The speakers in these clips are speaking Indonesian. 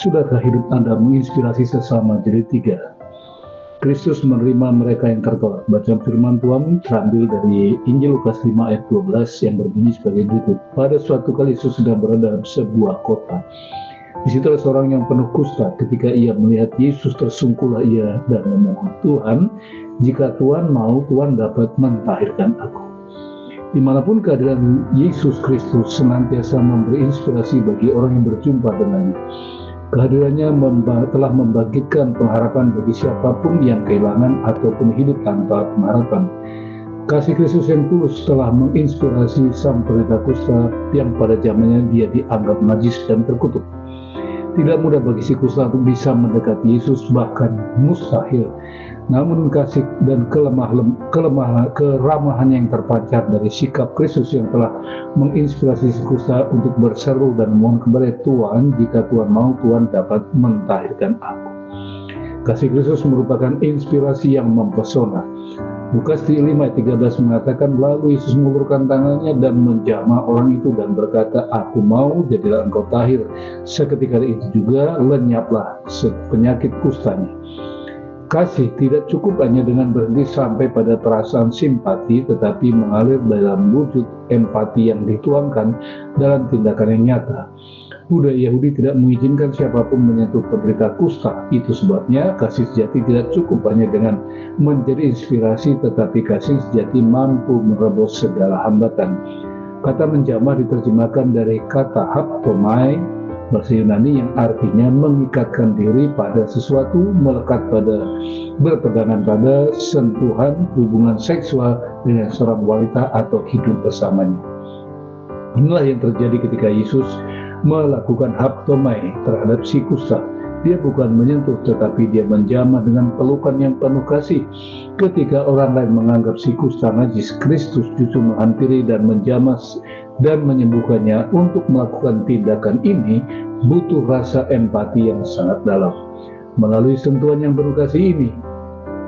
Sudahkah hidup Anda menginspirasi sesama jilid 3? Kristus menerima mereka yang tertolak. Bacaan firman Tuhan terambil dari Injil Lukas 5 ayat 12 yang berbunyi sebagai berikut. Pada suatu kali Yesus sedang berada dalam sebuah kota. Di situ ada seorang yang penuh kusta. Ketika ia melihat Yesus, tersungkurlah ia dan memohon, "Tuhan, jika Tuhan mau, Tuhan dapat mentahirkan aku." Dimanapun kehadiran Yesus Kristus senantiasa memberi inspirasi bagi orang yang berjumpa dengannya. Kehadirannya telah membangkitkan pengharapan bagi siapapun yang kehilangan ataupun hidup tanpa pengharapan. Kasih Kristus yang tulus telah menginspirasi sang penderita kusta yang pada zamannya dia dianggap najis dan terkutuk. Tidak mudah bagi si kusta untuk bisa mendekati Yesus, bahkan mustahil. Namun kasih dan keramahan yang terpancar dari sikap Kristus yang telah menginspirasi si kusta untuk berseru dan memohon kepada Tuhan, jika Tuhan mau, Tuhan dapat mentahirkan aku. Kasih Kristus merupakan inspirasi yang mempesona. Lukas 5 ayat 13 mengatakan, lalu Yesus mengulurkan tangannya dan menjamah orang itu dan berkata, "Aku mau, jadilah engkau tahir." Seketika itu juga lenyaplah penyakit kustanya. Kasih tidak cukup hanya dengan berhenti sampai pada perasaan simpati, tetapi mengalir dalam wujud empati yang dituangkan dalam tindakan yang nyata. Budaya Yahudi tidak mengizinkan siapapun menyentuh penderita kusta. Itu sebabnya kasih sejati tidak cukup hanya dengan menjadi inspirasi, tetapi kasih sejati mampu merebus segala hambatan. Kata menjamah diterjemahkan dari kata haptomai, bahasa Yunani, yang artinya mengikatkan diri pada sesuatu, melekat pada, berpegangan pada, sentuhan, hubungan seksual dengan seorang wanita atau hidup bersamanya. Inilah yang terjadi ketika Yesus melakukan haptomai terhadap si kusta. Dia bukan menyentuh, tetapi dia menjamah dengan pelukan yang penuh kasih. Ketika orang lain menganggap si kusta najis, Kristus justru menghampiri dan menjamah dan menyembuhkannya. Untuk melakukan tindakan ini butuh rasa empati yang sangat dalam. Melalui sentuhan yang penuh kasih ini,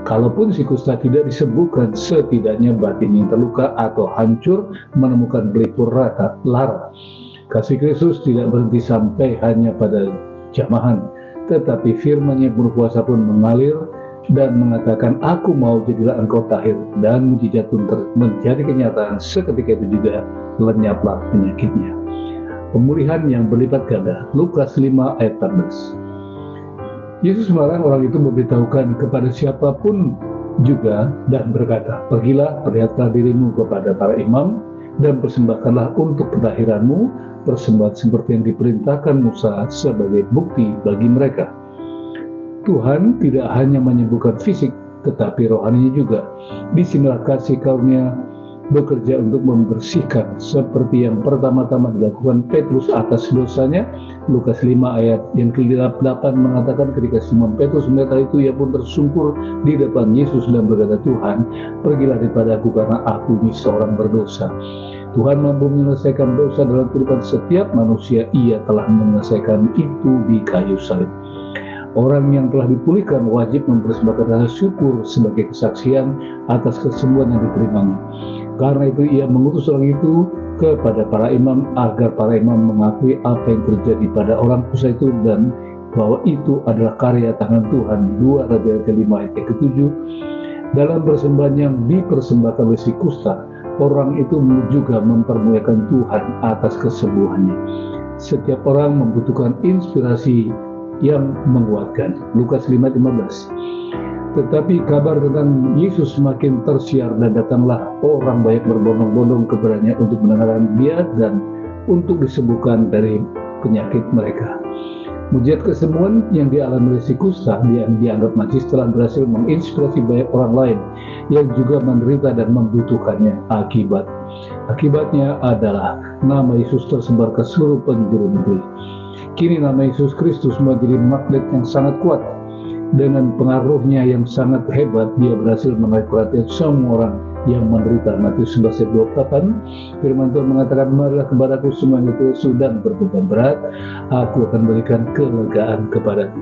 kalaupun si kusta tidak disembuhkan, setidaknya batin yang terluka atau hancur menemukan pelipur lara. Kasih Kristus tidak berhenti sampai hanya pada jamahan, tetapi firman-Nya berkuasa pun mengalir dan mengatakan, "Aku mau, jadilah engkau tahir." Dan mujizat pun menjadi kenyataan. Seketika itu juga lenyaplah penyakitnya. Pemulihan yang berlipat ganda. Lukas 5 ayat 14. Yesus melarang orang itu memberitahukan kepada siapapun juga dan berkata, "Pergilah, perlihatkan dirimu kepada para imam dan persembahkanlah untuk pentahiranmu persembahan seperti yang diperintahkan Musa sebagai bukti bagi mereka." Tuhan tidak hanya menyembuhkan fisik, tetapi rohaninya juga. Disinilah kasih karunia bekerja untuk membersihkan, seperti yang pertama-tama dilakukan Petrus atas dosanya. Lukas 5 ayat yang ke-8 mengatakan, ketika Simon Petrus melihat itu, ia pun tersungkur di depan Yesus dan berkata, "Tuhan, pergilah daripada aku, karena aku ini seorang berdosa." Tuhan mampu menyelesaikan dosa dalam kehidupan setiap manusia. Ia telah menyelesaikan itu di kayu salib. Orang yang telah dipulihkan wajib mempersembahkan rasa syukur sebagai kesaksian atas kesembuhan yang diterimanya. Karena itu ia mengutus orang itu kepada para imam agar para imam mengakui apa yang terjadi pada orang kusta itu dan bahwa itu adalah karya tangan Tuhan. 2 Raja 5 ayat ke-7. Dalam persembahan yang dipersembahkan oleh si kusta, orang itu juga mempermuliakan Tuhan atas kesembuhannya. Setiap orang membutuhkan inspirasi yang menguatkan. Lukas 5:15. Tetapi kabar tentang Yesus semakin tersiar dan datanglah orang banyak berbondong-bondong kepadanya untuk mendengarkan dia dan untuk disembuhkan dari penyakit mereka. Mujizat kesembuhan yang dialami oleh si kusta yang dianggap najis telah berhasil menginspirasi banyak orang lain yang juga menderita dan membutuhkannya. Akibatnya adalah nama Yesus tersebar ke seluruh penjuru negeri. Kini nama Yesus Kristus menjadi magnet yang sangat kuat. Dengan pengaruhnya yang sangat hebat, dia berhasil menarik perhatian semua orang yang menderita. Matius 11 ayat 28, firman Tuhan mengatakan, "Marilah kepadaku semua yang letih dan berbeban berat, aku akan berikan kelegaan kepadamu."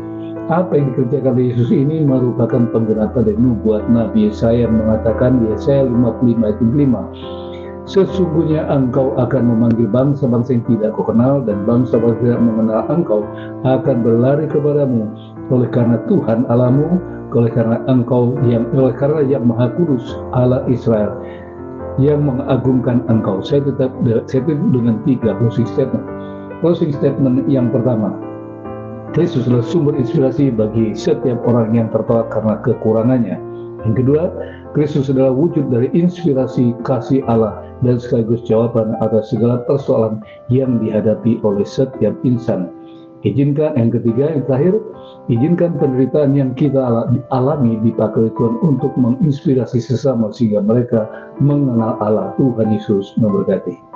Apa yang dikerjakan oleh Yesus ini merupakan penggenapan dari nubuat Nabi Yesaya yang mengatakan di Yesaya 55 ayat 5, Sesungguhnya engkau akan memanggil bangsa-bangsa yang tidak kau kenal, dan bangsa-bangsa yang mengenal engkau akan berlari kepadamu. Oleh karena Tuhan Allahmu, oleh karena yang Maha Kudus Allah Israel yang mengagungkan engkau. Saya tutup dengan 3 closing statement. Closing statement yang pertama, Kristus adalah sumber inspirasi bagi setiap orang yang tertolak karena kekurangannya. Yang kedua, Kristus adalah wujud dari inspirasi kasih Allah dan sekaligus jawaban atas segala persoalan yang dihadapi oleh setiap insan. Yang ketiga, yang terakhir, izinkan penderitaan yang kita alami dipakai Tuhan untuk menginspirasi sesama sehingga mereka mengenal Allah. Tuhan Yesus memberkati.